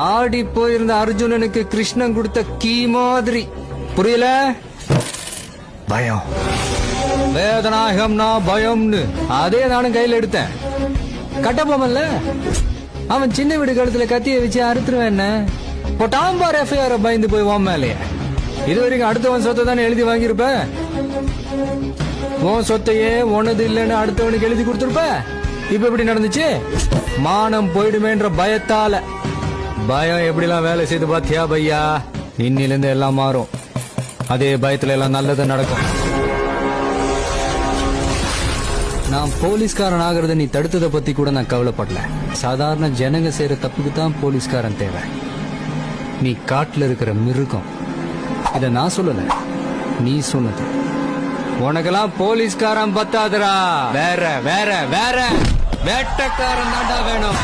ஆடி போயிருந்த அர்ஜுனனுக்கு கிருஷ்ணன் கொடுத்த கீ மாதிரி. புரியல? பயம். வேதநாயகம்னா பயம்னு அதே நானும் கையில எடுத்தேன். கட்டப்போமல்ல, அவன் சின்ன வீடு கழுத்துல கத்திய வச்சு அறுத்துருவேன். என்ன போட்டாம் பார் எஃப்ஐஆர் பயந்து போய் வான் மேலையே. இது வரைக்கும் அடுத்தவன் சொத்தை தானே எழுதி வாங்கியிருப்ப. உன் சொத்தையே உனது இல்லைன்னு அடுத்தவனுக்கு எழுதி கொடுத்துருப்ப. இப்ப எப்படி நடந்துச்சு? மானம் போயிடுமேன்ற பயத்தால. பயம் எப்படிலாம் வேலை செய்து பாத்தியா பையா? இன்னிலிருந்து எல்லாம் மாறும். அதே பயத்துல எல்லாம் நல்லது நடக்கும். நான் போலீஸ்காரன் ஆகிறத நீ தடுத்ததை பத்தி கூட நான் கவலைப்படல. சாதாரண ஜனங்க செய்யற தப்புக்கு தான் போலீஸ்காரன் தேவை. நீ காட்டுல இருக்கிற மிருகம். இத நான் சொல்லல, நீ சொன்னது. உனக்கெல்லாம் போலீஸ்காரன் பத்தாதுரா. வேற வேற வேற வேட்டக்காரன் தாண்டா வேணும்.